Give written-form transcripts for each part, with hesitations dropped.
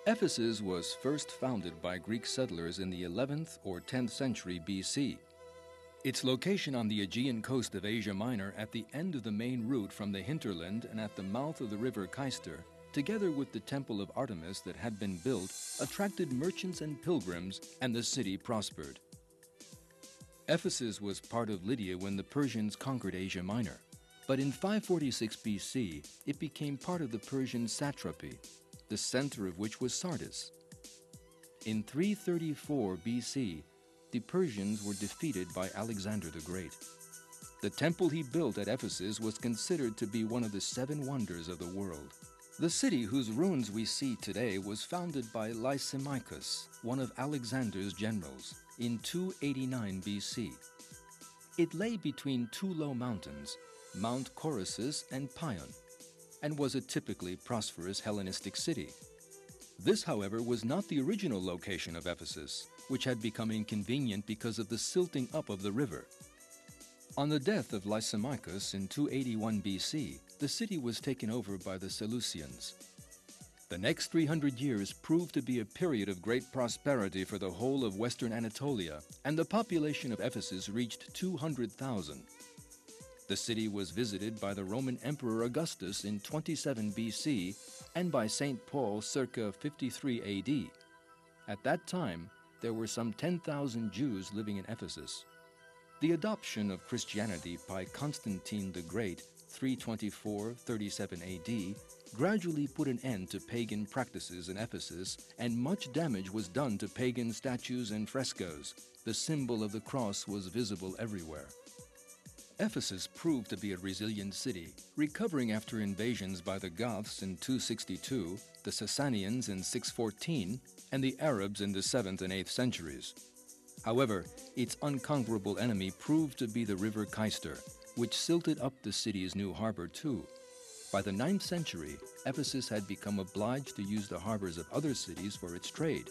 Ephesus was first founded by Greek settlers in the 11th or 10th century BC. Its location on the Aegean coast of Asia Minor at the end of the main route from the hinterland and at the mouth of the river Cayster, together with the Temple of Artemis that had been built, attracted merchants and pilgrims, and the city prospered. Ephesus was part of Lydia when the Persians conquered Asia Minor, but in 546 BC it became part of the Persian satrapy, the center of which was Sardis. In 334 BC, the Persians were defeated by Alexander the Great. The temple he built at Ephesus was considered to be one of the 7 wonders of the world. The city whose ruins we see today was founded by Lysimachus, one of Alexander's generals, in 289 BC. It lay between 2 low mountains, Mount Corysus and Pion, and was a typically prosperous Hellenistic city. This, however, was not the original location of Ephesus, which had become inconvenient because of the silting up of the river. On the death of Lysimachus in 281 BC, the city was taken over by the Seleucians. The next 300 years proved to be a period of great prosperity for the whole of western Anatolia, and the population of Ephesus reached 200,000. The city was visited by the Roman Emperor Augustus in 27 BC and by St. Paul circa 53 AD. At that time, there were some 10,000 Jews living in Ephesus. The adoption of Christianity by Constantine the Great, 324-37 AD, gradually put an end to pagan practices in Ephesus, and much damage was done to pagan statues and frescoes. The symbol of the cross was visible everywhere. Ephesus proved to be a resilient city, recovering after invasions by the Goths in 262, the Sasanians in 614, and the Arabs in the 7th and 8th centuries. However, its unconquerable enemy proved to be the river Cayster, which silted up the city's new harbor too. By the 9th century, Ephesus had become obliged to use the harbors of other cities for its trade.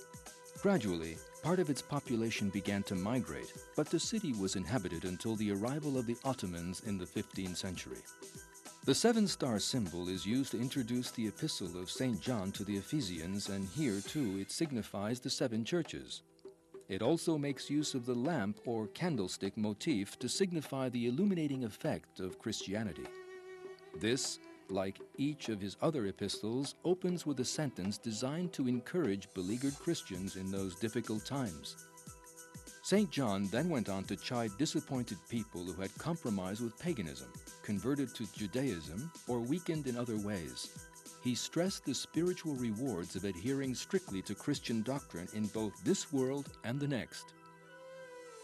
Gradually, part of its population began to migrate, but the city was inhabited until the arrival of the Ottomans in the 15th century. The 7-star symbol is used to introduce the Epistle of St. John to the Ephesians, and here too it signifies the 7 churches. It also makes use of the lamp or candlestick motif to signify the illuminating effect of Christianity. This, like each of his other epistles, opens with a sentence designed to encourage beleaguered Christians in those difficult times. St. John then went on to chide disappointed people who had compromised with paganism, converted to Judaism, or weakened in other ways. He stressed the spiritual rewards of adhering strictly to Christian doctrine in both this world and the next.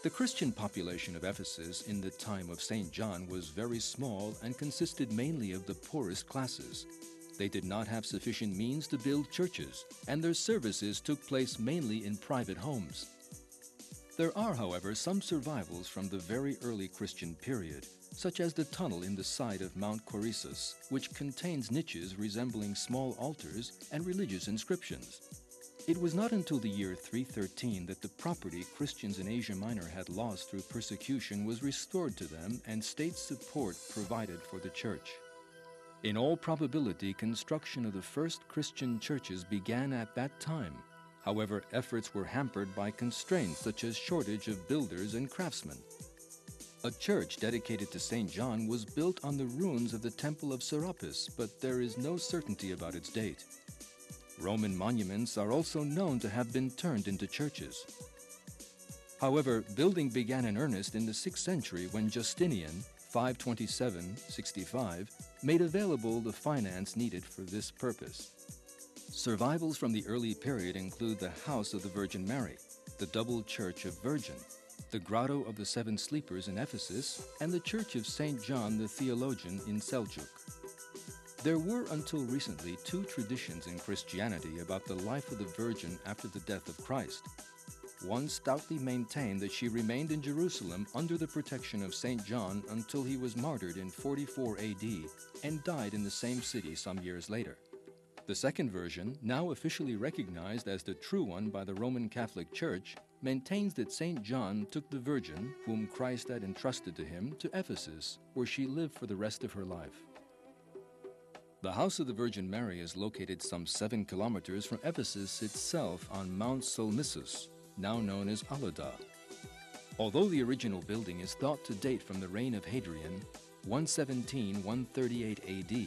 The Christian population of Ephesus in the time of St. John was very small and consisted mainly of the poorest classes. They did not have sufficient means to build churches, and their services took place mainly in private homes. There are, however, some survivals from the very early Christian period, such as the tunnel in the side of Mount Corysus, which contains niches resembling small altars and religious inscriptions. It was not until the year 313 that the property Christians in Asia Minor had lost through persecution was restored to them and state support provided for the church. In all probability, construction of the first Christian churches began at that time. However, efforts were hampered by constraints such as shortage of builders and craftsmen. A church dedicated to St. John was built on the ruins of the Temple of Serapis, but there is no certainty about its date. Roman monuments are also known to have been turned into churches. However, building began in earnest in the 6th century when Justinian, 527-65, made available the finance needed for this purpose. Survivals from the early period include the House of the Virgin Mary, the Double Church of Virgin, the Grotto of the 7 Sleepers in Ephesus, and the Church of St. John the Theologian in Selcuk. There were until recently 2 traditions in Christianity about the life of the Virgin after the death of Christ. One stoutly maintained that she remained in Jerusalem under the protection of St. John until he was martyred in 44 AD and died in the same city some years later. The second version, now officially recognized as the true one by the Roman Catholic Church, maintains that St. John took the Virgin, whom Christ had entrusted to him, to Ephesus, where she lived for the rest of her life. The House of the Virgin Mary is located some 7 kilometers from Ephesus itself on Mount Solmissus, now known as Alida. Although the original building is thought to date from the reign of Hadrian, 117-138 AD,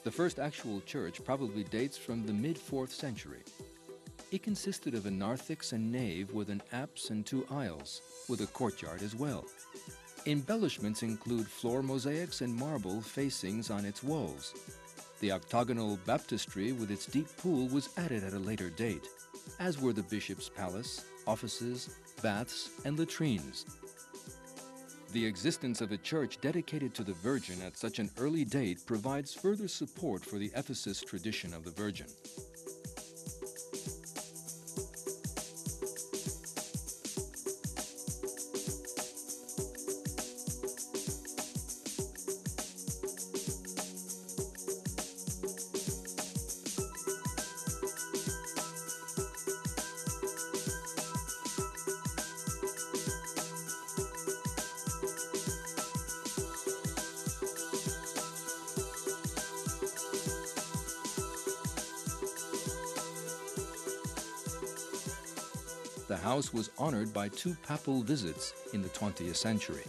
the first actual church probably dates from the mid-4th century. It consisted of a narthex and nave with an apse and 2 aisles, with a courtyard as well. Embellishments include floor mosaics and marble facings on its walls. The octagonal baptistry with its deep pool was added at a later date, as were the bishop's palace, offices, baths, and latrines. The existence of a church dedicated to the Virgin at such an early date provides further support for the Ephesus tradition of the Virgin. The house was honored by 2 papal visits in the 20th century.